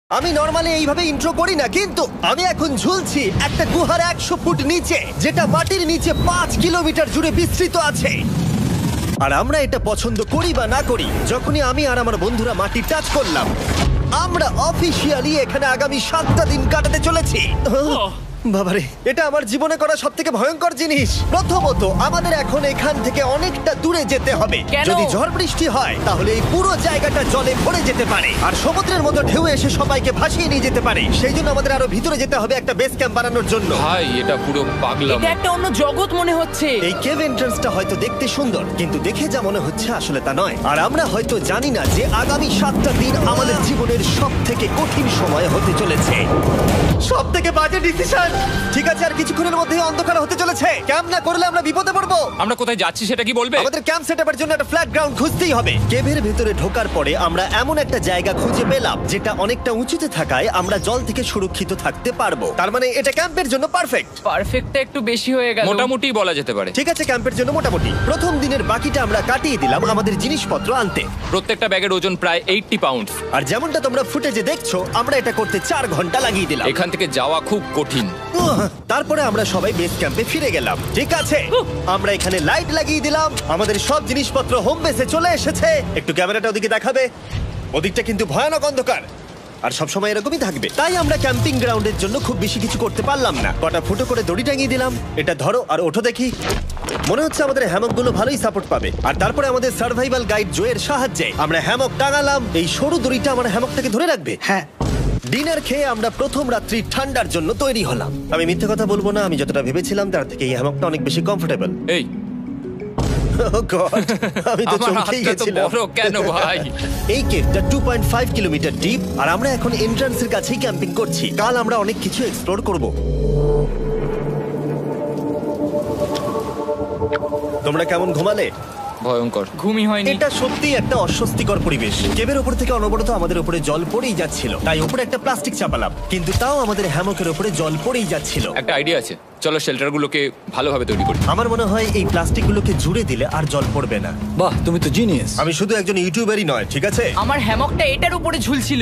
আমি নরমালি এইভাবে ইন্ট্রো করি না, কিন্তু আমি এখন ঝুলছি একটা গুহার 100 ফুট নিচে, যেটা মাটির নিচে 5 কিলোমিটার জুড়ে বিস্তৃত আছে। আর আমরা এটা পছন্দ করি বা না করি, যখনই আমি আর আমার বন্ধুরা মাটি টাচ করলাম, আমরা অফিসিয়ালি এখানে আগামী 7টা দিন কাটাতে চলেছি। বাবারে, এটা আমার জীবনে করা সবথেকে ভয়ঙ্কর জিনিস। প্রথমত, আমাদের এখন এখান থেকে অনেকটা দূরে যেতে হবে। কেন? যদি ঝড় বৃষ্টি হয় তাহলে এই পুরো জায়গাটা জলে ভরে যেতে পারে, আর সমুদ্রের মতো ঢেউ এসে সবাইকে ভাসিয়ে নিয়ে যেতে পারে। সেই জন্য আমাদের আরো ভিতরে যেতে হবে একটা বেস ক্যাম্প বানানোর জন্য। ভাই এটা পুরো পাগলাম। এটা একটা অন্য জগৎ মনে হচ্ছে। এই কেভ এন্ট্রান্সটা হয়তো দেখতে সুন্দর, কিন্তু দেখে যা মনে হচ্ছে আসলে তা নয়। আর আমরা হয়তো জানি না যে আগামী 7টা দিন আমাদের জীবনের সব থেকে কঠিন সময় হতে চলেছে। সব থেকে বাজে ডিসিশন। ঠিক আছে, আর কিছুক্ষণের মধ্যেই অন্ধকার হতে চলেছে। ক্যাম্প না করলে আমরা বিপদে পড়বো। আমরা কোথায় যাচ্ছি সেটা কি বলবে? আমাদের ক্যাম্প সেটআপের জন্য একটা ফ্ল্যাট গ্রাউন্ড খুঁজতেই হবে। কেভের ভেতরে ঢোকার পরে আমরা এমন একটা জায়গা খুঁজে পেলাম যেটা অনেকটা উঁচুতে থাকায় আমরা জল থেকে সুরক্ষিত থাকতে পারবো। তার মানে এটা ক্যাম্পের জন্য পারফেক্ট। পারফেক্টটা একটু বেশি হয়ে গেল। মোটামুটি বলা যেতে পারে। ঠিক আছে, ক্যাম্পের জন্য মোটামুটি। প্রথম দিনের বাকিটা আমরা কাটিয়ে দিলাম আমাদের জিনিসপত্র আনতে। প্রত্যেকটা ব্যাগের ওজন প্রায় 80 পাউন্ড। আর যেমনটা তোমরা ফুটেজে দেখছো, আমরা এটা করতে 4 ঘন্টা লাগিয়ে দিলাম। এখান থেকে যাওয়া খুব কঠিন। তারপরে আমরা সবাই বেস ক্যাম্পে ফিরে গেলাম। ঠিক আছে, আমরা এখানে লাইট লাগিয়ে দিলাম। আমাদের সব জিনিসপত্র হোম বেসে চলে এসেছে। একটু ক্যামেরাটা ওদিকে দেখাবে? ওদিকটা কিন্তু ভয়ানক অন্ধকার, আর সবসময় এরকমই থাকবে। তাই আমরা ক্যাম্পিং গ্রাউন্ডের জন্য খুব বেশি কিছু করতে পারলাম না। কটা ফুটো করে দড়ি টাঙিয়ে দিলাম। এটা ধরো আর ওঠো দেখি। মনে হচ্ছে আমাদের হ্যামকগুলো ভালোই সাপোর্ট পাবে। আর তারপরে আমাদের সার্ভাইভাল গাইড জোয়ের সাহায্যে আমরা হ্যামক টাঙালাম। এই সরু দড়িটা আমার হ্যামকটাকে ধরে রাখবে। হ্যাঁ। ডিনার খেয়ে আমরা প্রথম রাত্রি ঠান্ডার জন্য তৈরি হলাম। আমি মিথ্যে কথা বলবো না, আমি যতটা ভেবেছিলাম তার থেকে এই হ্যামকটা অনেক বেশি কমফোর্টেবল। এই Oh God, আমি তো আমার চমকেই হাতটা তো গেছিলাম। বড় কেন ভাই? এই কেভটা 2.5 কিলোমিটার ডিপ, আর আমরা এখন এন্ট্রান্সের কাছেই ক্যাম্পিং করছি। কাল আমরা অনেক কিছু এক্সপ্লোর করব। তোমরা কেমন ঘুমালে? ভয়ঙ্কর। ঘুমই হয়নি। এটা সত্যি একটা অস্বস্তিকর পরিবেশ। কেভের উপর থেকে অনবরত আমাদের উপরে জল পড়েই যাচ্ছিল, তাই উপরে একটা প্লাস্টিক চাপালাম, কিন্তু তাও আমাদের হ্যামকের উপরে জল পড়েই যাচ্ছিল। একটা আইডিয়া আছে, চলো শেল্টারগুলোকে ভালোভাবে তৈরি করি। আমার মনে হয় এই প্লাস্টিকগুলোকে জুড়ে দিলে আর জল পড়বে না। বাহ, তুমি তো জিনিয়াস। আমি শুধু একজন ইউটিউবারই নয়, ঠিক আছে? আমার হ্যামকটা এটার উপরে ঝুলছিল।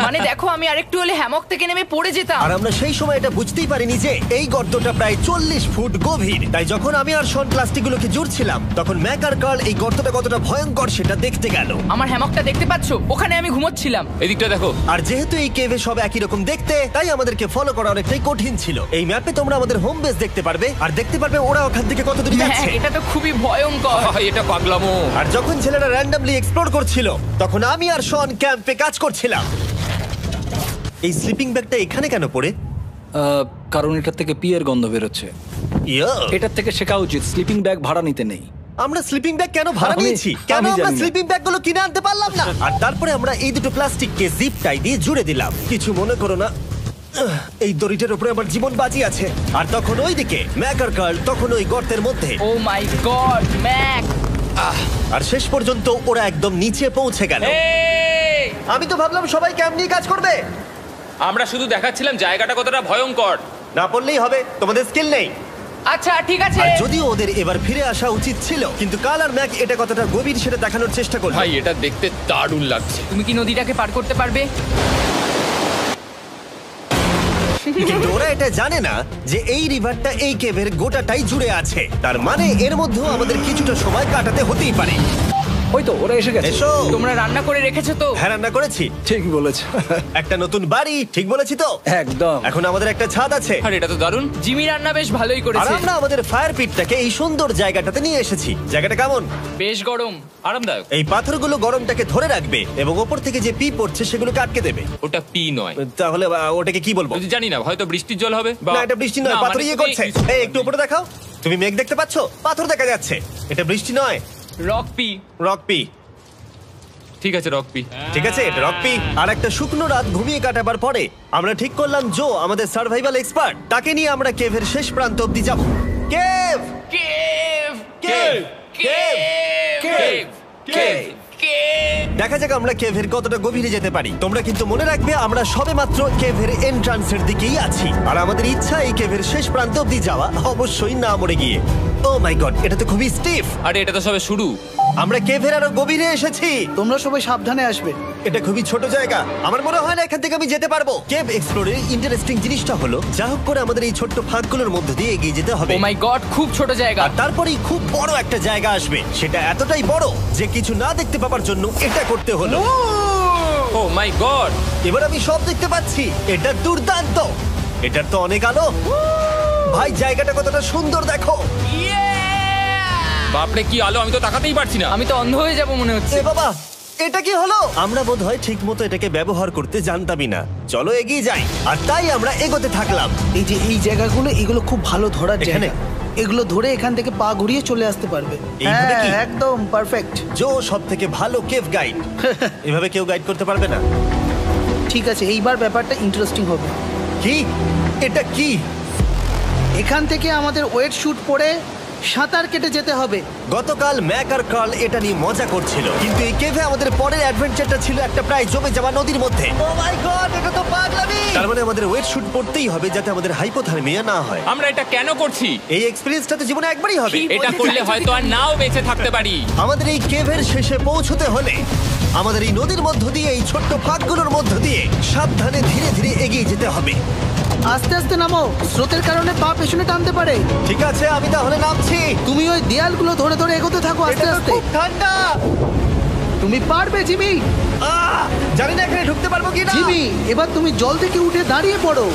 মানে দেখো, আমি আরেকটু হলে হ্যামক থেকে নেমে পড়ে যেতাম। আর আমরা সেই সময় এটা বুঝতেই পারিনি যে এই গর্তটা প্রায় 40 ফুট গভীর। তাই যখন আমি আর শন প্লাস্টিকগুলোকে জুড়ছিলাম, তখন ম্যাক আর কার্ল এই গর্তটা কতটা ভয়ঙ্কর সেটা দেখতে গেল। আমার হ্যামকটা দেখতে পাচ্ছো? ওখানে আমি ঘুমোচ্ছিলাম। এদিকটা দেখো। আর যেহেতু এই কেভে সব একই রকম দেখতে, তাই আমাদেরকে ফলো করা অনেকটাই কঠিন ছিল। এই ম্যাপে তোমরা আমাদের হোম বেস দেখতে পারবে, আর দেখতে পারবে ওরা ওখান থেকে কত দূরে হ্যাঁ, যাচ্ছে। এটা তো খুবই ভয়ঙ্কর। ভাই এটা পাগলামো। আর যখন ছেলেরা র্যান্ডমলি এক্সপ্লোর করছিল, তখন আমি আর শন ক্যাম্পে কাজ করছিলাম। এই স্লিপিং ব্যাগটা এখানে কেন পড়ে? কারণ এটার থেকে পিয়ের গন্ধ বেরোচ্ছে। ইয়া, এটার থেকে শেখা উচিত স্লিপিং ব্যাগ ভাড়া নিতে নেই। আমরা স্লিপিং ব্যাগ কেন ভাড়া আমি- নিয়েছি? কেন আমি আমরা জানি না। স্লিপিং ব্যাগগুলো কিনে আনতে পারলাম না? আর তারপরে আমরা এই দুটো প্লাস্টিককে জিপ টাই দিয়ে জুড়ে দিলাম। কিছু মনে করো না, এই দড়িটার উপরে আমার জীবন বাজি আছে। আর তখন ওইদিকে ম্যাক আর কার্ল তখন ওই গর্তের মধ্যে। ও মাই গড, ম্যাক! আর শেষ পর্যন্ত ওরা একদম নিচে পৌঁছে গেল। এই! আমি তো ভাবলাম সবাই ক্যাম্প নিয়ে কাজ করবে। আমরা শুধু দেখাচ্ছিলাম জায়গাটা কতটা ভয়ঙ্কর। না পড়লেই হবে, তোমাদের স্কিল নেই। আচ্ছা ঠিক আছে। আর যদিও ওদের এবার ফিরে আসা উচিত ছিল, কিন্তু কাল আর ম্যাক এটা কতটা গভীর সেটা দেখানোর চেষ্টা করলো। ভাই এটা দেখতে দারুণ লাগছে। তুমি কি নদীটাকে পার করতে পারবে? কিন্তু ওরা এটা জানে না যে এই রিভারটা এই কেভের গোটাটাই জুড়ে আছে। তার মানে এর মধ্যেও আমাদের কিছুটা সময় কাটাতে হতেই পারে। ওই তো ওরা এসে গেছে। এসো। তোমরা রান্না করে রেখেছো তো? হ্যাঁ, রান্না করেছি। ঠিক বলেছ। একটা নতুন বাড়ি, ঠিক বলেছি তো? একদম। এখন আমাদের একটা ছাদ আছে। আর এটা তো দারুণ। জিমি রান্না বেশ ভালোই আর করেছে। আমরা আমাদের ফায়ার পিটটাকে এই সুন্দর জায়গাটাতে নিয়ে এসেছি। জায়গাটা কেমন? বেশ গরম। আরামদায়ক। এই পাথরগুলো গরমটাকে ধরে রাখবে এবং ওপর থেকে যে পি পড়ছে সেগুলোকে আটকে দেবে। ওটা পি নয়। তাহলে ওটাকে কি বলবো? যদি জানি না, হয়তো বৃষ্টির জল হবে। না, এটা বৃষ্টি নয়, না, পাথর মানে ইয়ে তুমি- করছে। এই একটু উপরে দেখাও। তুমি মেঘ দেখতে পাচ্ছো? পাথর দেখা যাচ্ছে। এটা বৃষ্টি নয়, রক পি। Rock P. ঠিক আছে, রক পি। ঠিক আছে, এটা রক পি। আর একটা শুকনো রাত ঘুমিয়ে কাটাবার পরে আমরা ঠিক করলাম জো আমাদের সার্ভাইভাল এক্সপার্ট, তাকে নিয়ে আমরা কেভের শেষ প্রান্ত অব্দি যাব। Cave, cave! Cave, cave, cave! Cave. Cave! দেখা যাক আমরা কেভের কতটা গভীরে যেতে পারি। তোমরা কিন্তু মনে রাখবে আমরা সবেমাত্র কেভের এন্ট্রান্সের দিকেই আছি, আর আমাদের ইচ্ছা এই কেভের শেষ প্রান্ত অব্দি যাওয়া, অবশ্যই না মরে গিয়ে। ও মাই গড, এটা তো খুবই স্টিফ। আরে এটা তো সবে শুরু। আমরা কেভের আরো গভীরে এসেছি। তোমরা সবাই সাবধানে আসবে। এটা খুবই ছোট জায়গা, আমার মনে হয় না এখান থেকে আমি যেতে পারবো। কেভ এক্সপ্লোরের ইন্টারেস্টিং জিনিসটা হলো যা হোক করে আমাদের এই ছোট্ট ফাঁকগুলোর মধ্যে দিয়ে এগিয়ে যেতে হবে। ও মাই গড, খুব ছোট জায়গা। আর তারপরেই খুব বড় একটা জায়গা আসবে, সেটা এতটাই বড় যে কিছু না দেখতে পাওয়ার জন্য এটা করতে হলো। ও মাই গড। এবার আমি সব দেখতে পাচ্ছি, এটা দুর্দান্ত। এটার তো অনেক আলো। ভাই জায়গাটা কতটা সুন্দর দেখো। বাপরে কি আলো, আমি তো তাকাতেই পারছি না। আমি তো অন্ধ হয়ে যাব মনে হচ্ছে। এ বাবা, এটা কি হলো? আমরা বোধহয় ঠিক মতো এটাকে ব্যবহার করতে জানতামই না। চলো এগিয়ে যাই। আর তাই আমরা এগোতে থাকলাম। এই যে এই জায়গাগুলো, এগুলো খুব ভালো ধরার এখানে? জায়গা। এগুলো ধরে এখান থেকে পা ঘুরিয়ে চলে আসতে পারবে। এইভাবে কি? হ্যাঁ, একদম পারফেক্ট। জো সব থেকে ভালো কেভ গাইড। এভাবে কেউ গাইড করতে পারবে না। ঠিক আছে, এইবার ব্যাপারটা ইন্টারেস্টিং হবে। কি? এটা কি? এখান থেকে আমাদের ওয়েট শুট পরে সাঁতার কেটে যেতে হবে। গতকাল ম্যাক আর কার্ল এটা নিয়ে মজা করছিল, কিন্তু এই কেভে আমাদের পরের অ্যাডভেঞ্চারটা ছিল একটা প্রায় জমে যাওয়া নদীর মধ্যে। ও মাই গড, এটা তো পাগলামি! তার মানে আমাদের ওয়েট শুট পড়তেই হবে যাতে আমাদের হাইপোথার্মিয়া না হয়। আমরা এটা কেন করছি? এই এক্সপেরিয়েন্সটা তো জীবনে একবারই হবে। এটা করলে হয়তো আর নাও বেঁচে থাকতে পারি। আমাদের এই কেভের শেষে পৌঁছতে হলে আমাদের এই নদীর মধ্য দিয়ে, এই ছোট্ট ফাঁকগুলোর মধ্য দিয়ে সাবধানে ধীরে ধীরে এগিয়ে যেতে হবে। আস্তে আস্তে নামো, স্রোতের কারণে পা পেছনে টানতে পারে। ঠিক আছে, আমি তাহলে নামছি। তুমি ওই দেয়ালগুলো ধরে ধরে এগোতে থাকো আস্তে এটা তো আস্তে। খুব ঠান্ডা। তুমি পারবে জিমি। জানি না এখানে ঢুকতে পারবো কি না। জিমি, এবার তুমি জল থেকে উঠে দাঁড়িয়ে পড়ো।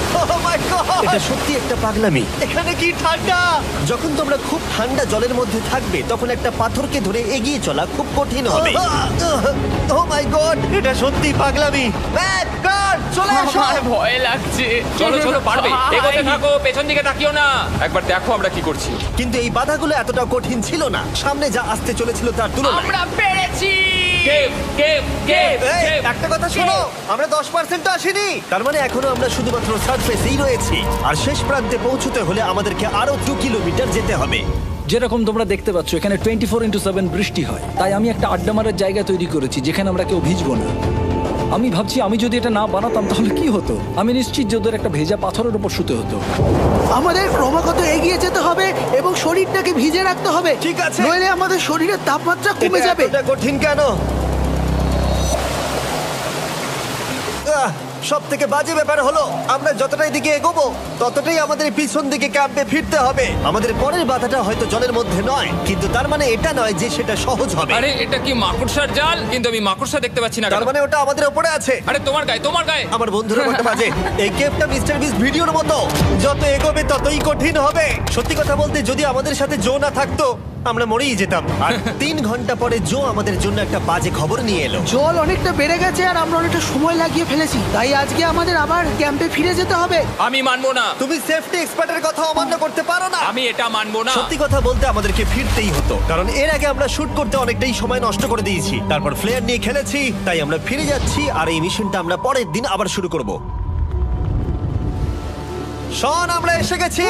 এটা সত্যি একটা পাগলামি। এখানে কি ঠান্ডা! যখন তোমরা খুব ঠান্ডা জলের মধ্যে থাকবে তখন একটা পাথরকে ধরে এগিয়ে চলা খুব কঠিন হবে। ও মাই গড, এটা সত্যি পাগলামি। ম্যাক, গড, চলে আসো। আমার ভয় লাগছে। চলো চলো, পারবে। ভাই। এগোতে থাকো, পেছন দিকে তাকিও না। একবার দেখো আমরা কি করছি। কিন্তু এই বাধাগুলো এতটা কঠিন ছিল না সামনে যা আসতে চলেছিল তার তুলনায়। আমরা পেরেছি। কেভ কেভ কেভ এই, কেভ। একটা কথা শোনো, আমরা 10% আসিনি। তার মানে এখনো আমরা শুধুমাত্র সারফেসেই রয়েছি, আর শেষ প্রান্তে পৌঁছতে হলে আমাদেরকে আরো 2 কিলোমিটার যেতে হবে। যেরকম তোমরা দেখতে পাচ্ছ এখানে 24/7 বৃষ্টি হয়, তাই আমি একটা আড্ডা মারার জায়গা তৈরি করেছি যেখানে আমরা কেউ ভিজবো না। আমি ভাবছি আমি যদি এটা না বানাতাম তাহলে কি হতো। আমি নিশ্চিত যে ওদের একটা ভেজা পাথরের উপর শুতে হতো। আমাদের ক্রমাগত এগিয়ে যেতে হবে এবং শরীরটাকে ভিজে রাখতে হবে। ঠিক আছে। নইলে আমাদের শরীরের তাপমাত্রা কমে এটা যাবে। এতটা কঠিন কেন? সব থেকে বাজে ব্যাপার হলো আমরা যতটাই দিকে এগোবো ততটাই আমাদের পিছন দিকে ক্যাম্পে ফিরতে হবে। আমাদের পরের বাধাটা হয়তো জলের মধ্যে নয়, কিন্তু তার মানে এটা নয় যে সেটা সহজ হবে। আরে এটা কি মাকড়সার জাল? কিন্তু আমি মাকড়সা দেখতে পাচ্ছি না। তার কেন? মানে ওটা আমাদের উপরে আছে। আরে তোমার গায়ে, তোমার গায়ে। আমার বন্ধুরা কত বাজে। এই কেভটা মিস্টার বিস ভিডিওর মতো, যত এগোবে ততই কঠিন হবে। সত্যি কথা বলতে যদি আমাদের সাথে জো না থাকতো আমরা মরেই যেতাম। আর 3 ঘন্টা পরে জো আমাদের জন্য একটা বাজে খবর নিয়ে এলো। জল অনেকটা বেড়ে গেছে আর আমরা অনেকটা সময় লাগিয়ে ফেলেছি, তাই আজকে আমাদের আবার ক্যাম্পে ফিরে যেতে হবে। আমি মানবো না। তুমি সেফটি এক্সপার্টের কথা অমান্য করতে পারো না। আমি এটা মানবো না। সত্যি কথা বলতে আমাদেরকে ফিরতেই হতো, কারণ এর আগে আমরা শুট করতে অনেকটাই সময় নষ্ট করে দিয়েছি। তারপর ফ্লেয়ার নিয়ে খেলেছি, তাই আমরা ফিরে যাচ্ছি আর এই মিশনটা আমরা পরের দিন আবার শুরু করব। শন, আমরা এসে গেছি।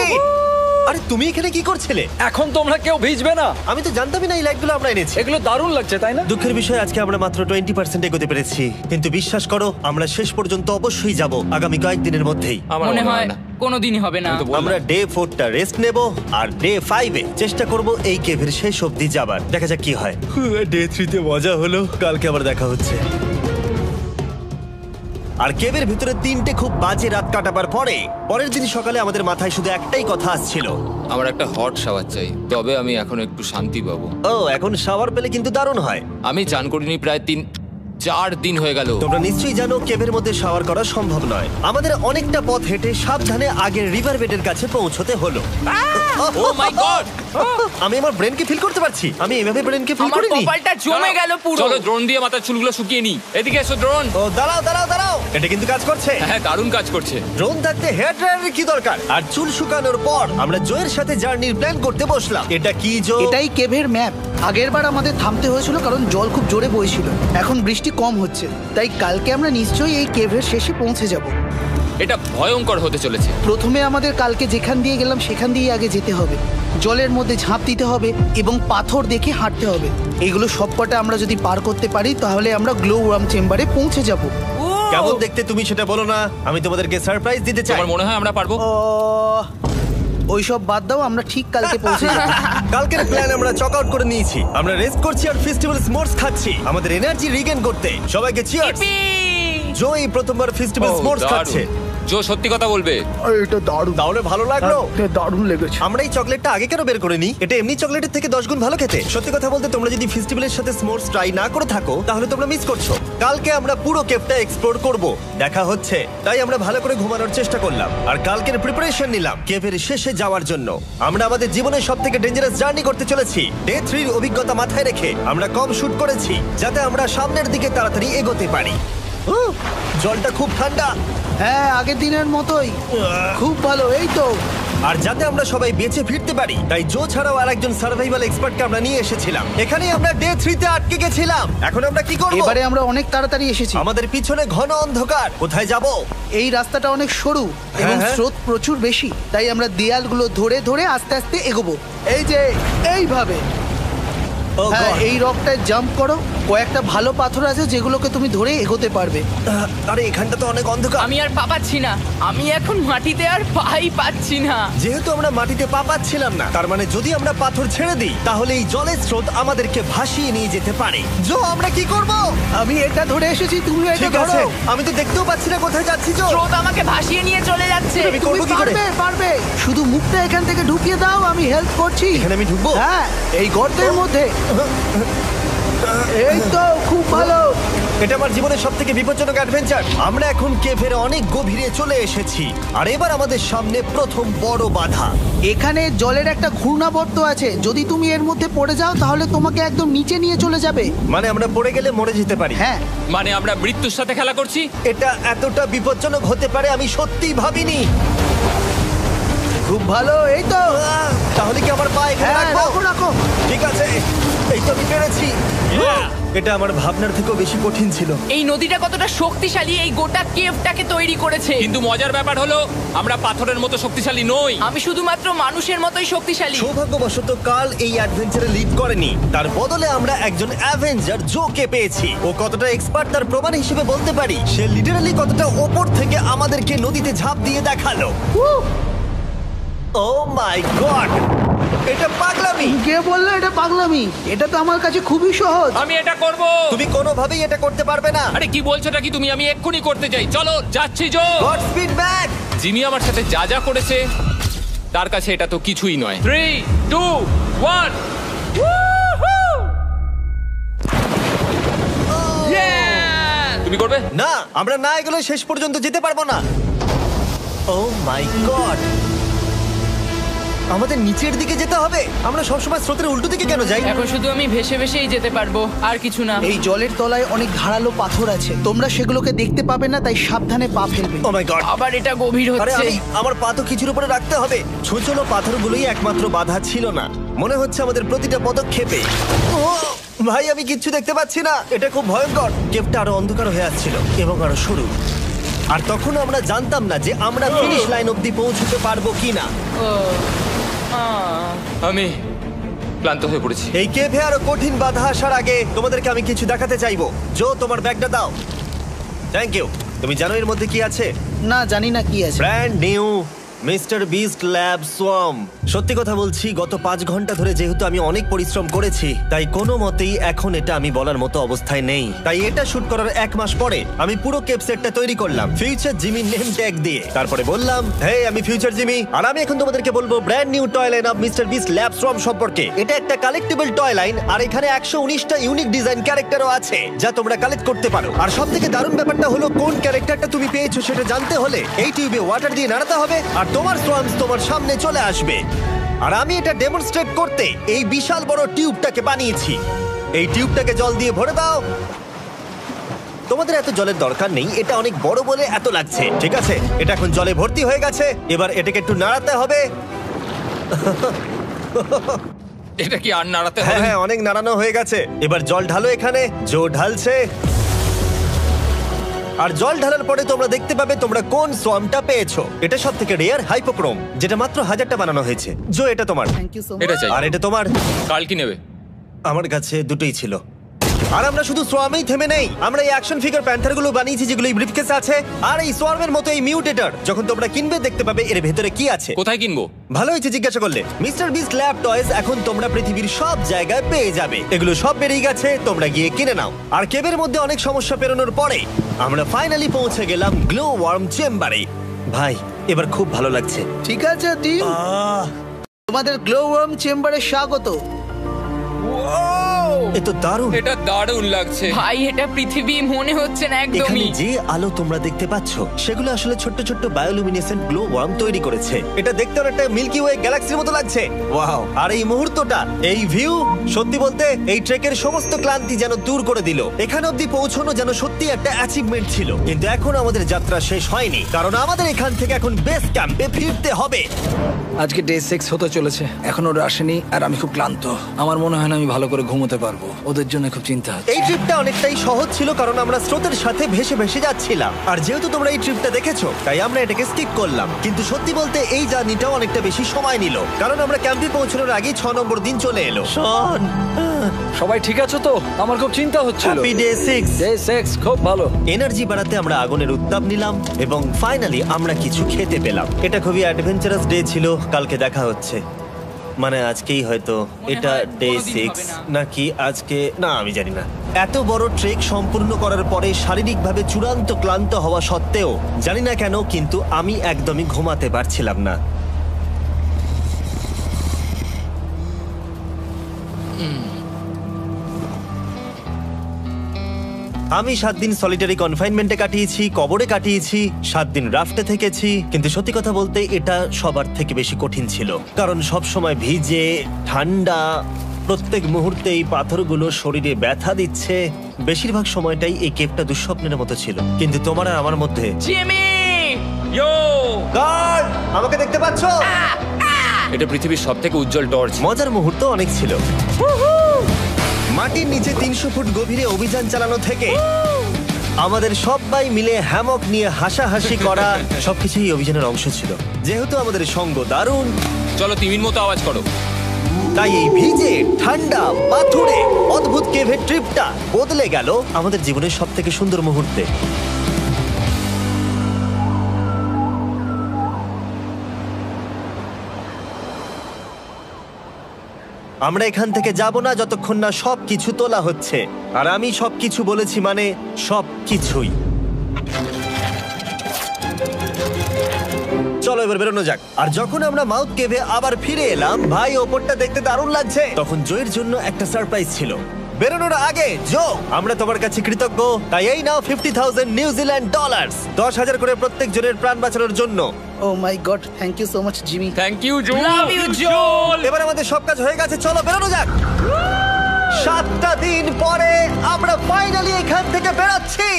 আরে তুমি এখানে কি করছিলে? এখন তোমরা কেউ ভিজবে না। আমি তো জানতামই না এই লাইটগুলো আমরা এনেছি। এগুলো দারুণ লাগছে তাই না? দুঃখের বিষয় আজকে আমরা মাত্র 20% এগোতে পেরেছি, কিন্তু বিশ্বাস করো আমরা শেষ পর্যন্ত অবশ্যই যাব আগামী কয়েকদিনের মধ্যেই। আমার মনে হয় কোনোদিনই হবে না। আমি তো বললাম। আমরা ডে 4টা রেস্ট নেব আর ডে 5-এ চেষ্টা করব এই কেভের শেষ অবধি যাবার। দেখা যাক কি হয়। ডে 3-তে মজা হলো, কালকে আবার দেখা হচ্ছে। আর কেভের ভিতরে 3টে খুব বাজে রাত কাটাবার পরে পরের দিন সকালে আমাদের মাথায় শুধু একটাই কথা আসছিল, আমার একটা হট শাওয়ার চাই, তবে আমি এখন একটু শান্তি পাবো। ও এখন শাওয়ার পেলে কিন্তু দারুণ হয়। আমি চান করিনি প্রায় 3-4 দিন হয়ে গেল। তোমরা নিশ্চয়ই জানো কেভের মধ্যে শাওয়ার করা সম্ভব নয়। আমাদের অনেকটা পথ হেঁটে সাবধানে আগের রিভার বেডের কাছে পৌঁছতে হলো। ও মাই গড! আমি আমার ব্রেনকে ফিল করতে পারছি। আমি এভাবে ব্রেনকে ফিল আমার করিনি। কপালটা জমে গেল পুরো। চলো ড্রোন দিয়ে মাথার চুলগুলো শুকিয়ে নি। এদিকে এসো ড্রোন। ও দাঁড়াও দাঁড়াও দাঁড়াও, এটা কিন্তু কাজ করছে। হ্যাঁ দারুণ কাজ করছে। ড্রোন থাকতে হেয়ার ড্রায়ারের কি দরকার? আর চুল শুকানোর পর আমরা জোয়ের সাথে জার্নির প্ল্যান করতে বসলাম। এটা কি জো? এটাই কেভের ম্যাপ। আগেরবার আমাদের থামতে হয়েছিল কারণ জল খুব জোরে বইছিল। এখন বৃষ্টি কম হচ্ছে, তাই কালকে আমরা নিশ্চয়ই এই কেভের শেষে পৌঁছে যাব। এটা ভয়ঙ্কর হতে চলেছে। প্রথমে আমাদের কালকে যেখান দিয়ে গেলাম সেখান দিয়ে আগে যেতে হবে। জলের মধ্যে ঝাঁপ দিতে হবে এবং পাথর দেখে হাঁটতে হবে। এগুলো সবকটা আমরা যদি পার করতে পারি তাহলে আমরা গ্লো ওয়ার্ম চেম্বারে পৌঁছে যাব। কেমন দেখতে তুমি সেটা বলো না, আমি তোমাদেরকে সারপ্রাইজ দিতে চাই। তোমার মনে হয় আমরা পারবো? ওইসব বাদ দাও, আমরা ঠিক কালকে পৌঁছে যাবো। কালকের প্ল্যান আমরা চক আউট করে নিয়েছি। আমরা রেস্ট করছি আর ফেস্টিভ্যাল স্মোর্টস খাচ্ছি আমাদের এনার্জি রিগেন করতে। সবাইকে চিয়ার্স। Yippee! জো এই প্রথমবার ফেস্টিভ্যাল ও, স্মোর্টস দারুণ। খাচ্ছে। জো সত্যি কথা বলবে। এটা দারুণ, তাহলে ভালো লাগলো? দারুণ লেগেছে। আমরা এই চকলেটটা আগে কেন বের করে নিই? এটা এমনি চকলেটের থেকে 10 গুণ ভালো খেতে। সত্যি কথা বলতে তোমরা যদি ফেস্টিভ্যালের সাথে স্মোর্টস ট্রাই না করে থাকো তাহলে তোমরা মিস করছো। কালকে আমরা পুরো কেভটা এক্সপ্লোর করব, দেখা হচ্ছে। তাই আমরা ভালো করে ঘুমানোর চেষ্টা করলাম আর কালকের প্রিপারেশন নিলাম কেভের শেষে যাওয়ার জন্য। আমরা আমাদের জীবনের সবথেকে ডেঞ্জারাস জার্নি করতে চলেছি। ডে 3 এর অভিজ্ঞতা মাথায় রেখে আমরা কম শুট করেছি যাতে আমরা সামনের দিকে তাড়াতাড়ি এগোতে পারি। জলটা খুব ঠান্ডা হ্যাঁ, আগের দিনের মতোই খুব ভালো। এই তো আর যাতে আমরা সবাই বেঁচে ফিরতে পারি তাই জো ছাড়াও আরেকজন সার্ভাইভাল এক্সপার্টকে আমরা নিয়ে এসেছিলাম। এখানেই আমরা ডে 3 তে আটকে গেছিলাম। এখন আমরা কি করব? এবারে আমরা অনেক তাড়াতাড়ি এসেছি। আমাদের পিছনে ঘন অন্ধকার। কোথায় যাব? এই রাস্তাটা অনেক সরু এবং হ্যাঁ। স্রোত প্রচুর বেশি, তাই আমরা দেয়ালগুলো ধরে ধরে আস্তে আস্তে এগোবো। এই যে এইভাবে। ও হ্যাঁ, God! এই রকটায় জাম্প করো। কয়েকটা ভালো পাথর আছে যেগুলোকে তুমি ধরে এগোতে পারবে। আরে এখানটা তো অনেক অন্ধকার। আমি আর পা পাচ্ছি না, আমি এখন মাটিতে আর পাই পাচ্ছি না। যেহেতু আমরা মাটিতে পা পাচ্ছিলাম না তার মানে যদি আমরা পাথর ছেড়ে দিই তাহলে এই জলের স্রোত আমাদেরকে ভাসিয়ে নিয়ে যেতে পারে। জো আমরা কি করব? আমি এটা ধরে এসেছি, তুমি এটা ঠিক ধরো। আছে, আমি তো দেখতেও পাচ্ছি না কোথায় যাচ্ছি। জো স্রোত আমাকে ভাসিয়ে নিয়ে চলে যাচ্ছে। আমি তুমি করবো কি করে? পারবে, পারবে। শুধু মুখটা এখান থেকে ঢুকিয়ে দাও, আমি হেল্প করছি। এখানে আমি ঢুকবো? হ্যাঁ, এই গর্তের মধ্যে। এই তো খুব ভালো। এটা আমার জীবনের সবথেকে বিপজ্জনক অ্যাডভেঞ্চার। আমরা এখন কেভের অনেক গভীরে চলে এসেছি আর এবার আমাদের সামনে প্রথম বড় বাধা। এখানে জলের একটা ঘূর্ণাবর্ত আছে, যদি তুমি এর মধ্যে পড়ে যাও তাহলে তোমাকে একদম নিচে নিয়ে চলে যাবে। মানে আমরা পড়ে গেলে মরে যেতে পারি। হ্যাঁ, মানে আমরা মৃত্যুর সাথে খেলা করছি। এটা এতটা বিপজ্জনক হতে পারে আমি সত্যিই ভাবিনি। খুব ভালো। এই তো। তাহলে কি আমার পা এখানে হ্যাঁ, রাখবো? রাখো রাখো। ঠিক আছে, এই তো আমি পেরেছি। এটা আমার ভাবনার থেকেও বেশি কঠিন ছিল। এই নদীটা কতটা শক্তিশালী এই গোটা কেভটাকে তৈরি করেছে। কিন্তু মজার ব্যাপার হলো আমরা পাথরের মতো শক্তিশালী নই। আমি শুধুমাত্র মানুষের মতোই শক্তিশালী। সৌভাগ্যবশত কাল এই অ্যাডভেঞ্চারে লিড করেনি, তার বদলে আমরা একজন অ্যাভেঞ্জার জোকে পেয়েছি। ও কতটা এক্সপার্ট তার প্রমাণ হিসেবে বলতে পারি। সে লিটারালি কতটা ওপর থেকে আমাদেরকে নদীতে ঝাঁপ দিয়ে দেখালো। ও মাই গড, এটা পাগলামি। কে বললো এটা পাগলামি? এটা তো আমার কাছে খুবই সহজ। আমি এটা করব। তুমি কোনোভাবেই এটা করতে পারবে না। আরে কি বলছোটা কি তুমি? আমি এক্ষুনি করতে চাই। চলো যাচ্ছি Joe. God speed back. Jimmy আমার সাথে যা যা করেছে তার কাছে এটা তো কিছুই নয়। 3, 2, 1। তুমি করবে? না, আমরা না এগুলো শেষ পর্যন্ত যেতে পারবো না। ও মাই গড, আমাদের নিচের দিকে যেতে হবে। আমরা সবসময় স্রোতের উল্টো দিকে কেন যাই? এখন শুধু আমি ভেসে ভেসেই যেতে পারবো, আর কিছু না। এই জলের তলায় অনেক ধারালো পাথর আছে, তোমরা সেগুলোকে দেখতে পাবে না, তাই সাবধানে পা ফেলবে। ও মাই গড, আবার এটা গভীর আরে হচ্ছে। আমার পা তো কিছুর উপরে রাখতে হবে। ছোট পাথরগুলোই একমাত্র বাধা ছিল না, মনে হচ্ছে আমাদের প্রতিটা পদক্ষেপে। ও ভাই, আমি কিচ্ছু দেখতে পাচ্ছি না। এটা খুব ভয়ঙ্কর। কেভটা আরো অন্ধকার হয়ে আসছিল এবং আরো সরু। আর তখন আমরা জানতাম না যে আমরা ফিনিশ লাইন অবধি পৌঁছতে পারবো কিনা। আমি ক্লান্ত হয়ে পড়েছি। এই কেভে আরো কঠিন বাধা আসার আগে তোমাদেরকে আমি কিছু দেখাতে চাইবো। জো, তোমার ব্যাগটা দাও। Thank you. তুমি জানো এর মধ্যে কি আছে? না, জানি না কি আছে। Brand new mister beast lab swamp. সত্যি কথা বলছি, গত 5 ঘন্টা ধরে যেহেতু আমি অনেক পরিশ্রম করেছি তাই কোনো মতেই এখন এটা আমি বলার মতো অবস্থায় নেই। তাই এটা শুট করার 1 মাস পরে আমি পুরো কেপ সেটটা তৈরি করলাম ফিউচার জিমি নেম ট্যাগ দিয়ে। তারপরে বললাম, হে আমি ফিউচার জিমি, আর আমি এখন তোমাদেরকে বলবো brand new toy line of mister beast lab swamp সম্পর্কে। এটা একটা কালেক্টিবল টয় লাইন আর এখানে 119টা ইউনিক ডিজাইন ক্যারেক্টারও আছে যা তোমরা কালেক্ট করতে পারো। আর সবথেকে দারুণ ব্যাপারটা হলো কোন ক্যারেক্টারটা তুমি পেয়েছো সেটা জানতে হলে এই টিউবে ওয়াটার দিয়ে নাড়াতে হবে আর তোমার সোয়ামস তোমার সামনে চলে আসবে। আর আমি এটা ডেমনস্ট্রেট করতে এই বিশাল বড় টিউবটাকে বানিয়েছি। এই টিউবটাকে জল দিয়ে ভরে দাও। তোমাদের এত জলের দরকার নেই, এটা অনেক বড় বলে এত লাগছে। ঠিক আছে, এটা এখন জলে ভর্তি হয়ে গেছে। এবার এটাকে একটু নাড়াতে হবে। এটা কি আর নাড়াতে হ্যাঁ হবে? হ্যাঁ, অনেক নাড়ানো হয়ে গেছে। এবার জল ঢালো এখানে। জো ঢালছে। আর জল ঢালার পরে তোমরা দেখতে পাবে তোমরা কোন সোয়ামটা পেয়েছো। এটা সব থেকে রেয়ার হাইপোক্রোম, যেটা মাত্র 1000টা বানানো হয়েছে। জো, এটা তোমার। Thank you so much. এটা চাই। আর এটা তোমার। কাল কি নেবে? আমার কাছে দুটোই ছিল। আর আমরা শুধু সোয়ামেই থেমে নেই, আমরা এই অ্যাকশন ফিগার প্যান্থার গুলো বানিয়েছি যেগুলো এই ব্রিফকেসে আছে। আর এই সোয়ার্মের মতো এই মিউটেটর যখন তোমরা কিনবে দেখতে পাবে এর ভেতরে কি আছে। কোথায় কিনবো? ভালো হয়েছে জিজ্ঞাসা করলে। মিস্টার বিস্ট ল্যাব টয়েস এখন তোমরা পৃথিবীর সব জায়গায় পেয়ে যাবে। এগুলো সব বেরিয়ে গেছে, তোমরা গিয়ে কিনে নাও। আর কেবের মধ্যে অনেক সমস্যা পেরোনোর পরে আমরা ফাইনালি পৌঁছে গেলাম গ্লো ওয়ার্ম চেম্বারে। ভাই এবার খুব ভালো লাগছে। ঠিক আছে টিম, তোমাদের গ্লো ওয়ার্ম চেম্বারে স্বাগত। এ তো দারুণ। এটা দারুণ লাগছে। ভাই এটা পৃথিবী মনে হচ্ছে না এখানে একদমই। যে আলো তোমরা দেখতে পাচ্ছ সেগুলো আসলে ছোট্ট ছোট্ট বায়োলুমিনেসেন্ট গ্লো ওয়ার্ম তৈরি করেছে। এটা দেখতে অনেকটা মিল্কি ওয়ে গ্যালাক্সির মতো লাগছে। ওয়াও! আর এই মুহূর্তটা, এই ভিউ, সত্যি বলতে এই ট্রেকের সমস্ত ক্লান্তি যেন দূর করে দিল। এখান অবধি পৌঁছানো যেন সত্যি একটা অ্যাচিভমেন্ট ছিল। কিন্তু এখন আমাদের যাত্রা শেষ হয়নি, কারণ আমাদের এখান থেকে এখন বেস ক্যাম্পে ফিরতে হবে। আজকে ডে 6 হতে চলেছে, এখনো ওরা আসেনি আর আমি খুব ক্লান্ত। আমার মনে হয় না আমি ভালো করে ঘুমোতে পারবো। ওদের জন্য খুব চিন্তা হচ্ছে। এই ট্রিপটা অনেকটাই সহজ ছিল কারণ আমরা স্রোতের সাথে ভেসে ভেসে যাচ্ছিলাম। আর যেহেতু তোমরা এই ট্রিপটা দেখেছো তাই আমরা এটাকে স্কিপ করলাম। কিন্তু সত্যি বলতে এই জার্নিটাও অনেকটা বেশি সময় নিল, কারণ আমরা ক্যাম্পে পৌঁছানোর আগেই 6 নম্বর দিন চলে এলো। শন, সবাই ঠিক আছো তো? আমার খুব চিন্তা হচ্ছিল। Happy day 6। ডে 6 খুব ভালো। এনার্জি বাড়াতে আমরা আগুনের উত্তাপ নিলাম এবং ফাইনালি আমরা কিছু খেতে পেলাম। এটা খুবই অ্যাডভেঞ্চারাস ডে ছিল। কালকে দেখা হচ্ছে, মানে আজকেই হয়তো। এটা হয় ডে কোনোদিন 6 হবে না। নাকি আজকে, না আমি জানি না। এত বড় ট্রেক সম্পূর্ণ করার পরে শারীরিকভাবে চূড়ান্ত ক্লান্ত হওয়া সত্ত্বেও জানি না কেন কিন্তু আমি একদমই ঘুমাতে পারছিলাম না। আমি 7 দিন সলিটারি কনফাইনমেন্টে কাটিয়েছি, কবরে কাটিয়েছি, 7 দিন রাফটে থেকেছি। কিন্তু সত্যি কথা বলতে এটা সবার থেকে বেশি কঠিন ছিল, কারণ সব সময় ভিজে, ঠান্ডা, প্রত্যেক মুহূর্তে এই পাথরগুলো শরীরে ব্যথা দিচ্ছে। বেশিরভাগ সময়টাই এই কেভটা দুঃস্বপ্নের মতো ছিল। কিন্তু তোমার আর আমার মধ্যে জিমি! ইয়ো! গার্ড, আমাকে দেখতে পাচ্ছো? এটা পৃথিবীর সবথেকে উজ্জ্বল টর্চ। মজার মুহূর্ত অনেক ছিল। মাটির নিচে 300 ফুট গভীরে অভিযান চালানো থেকে আমাদের সবাই মিলে হ্যামক নিয়ে হাসাহাসি করা সবকিছুই অভিযানের অংশ ছিল। যেহেতু আমাদের সঙ্গ দারুণ, চলো তিমির মতো আওয়াজ করো। তাই এই ভিজে, ঠান্ডা, পাথুরে অদ্ভুত কেভের ট্রিপটা বদলে গেল আমাদের জীবনের সব থেকে সুন্দর মুহূর্তে। আমরা এখান থেকে যাব না যতক্ষণ না সবকিছু তোলা হচ্ছে। আর আমি সবকিছু বলেছি মানে সবকিছুই। চলো এবার বেরোনো যাক। আর যখন আমরা মাউথ কেভে আবার ফিরে এলাম, ভাই ওপরটা দেখতে দারুণ লাগছে। তখন জয়ের জন্য একটা সারপ্রাইজ ছিল। বেরোনোর আগে জো, আমরা তোমার কাছে কৃতজ্ঞ। তাই এই নাও $50,000 নিউজিল্যান্ড ডলার্স, 10,000 করে প্রত্যেক জনের প্রাণ বাঁচানোর জন্য। Oh my God, thank you so much Jimmy. Thank you Joe. Love you জোল! এবার আমাদের সব কাজ হয়ে গেছে, চলো বেরোনো যাক। 7টা দিন পরে আমরা ফাইনালি এখান থেকে বেরোচ্ছি।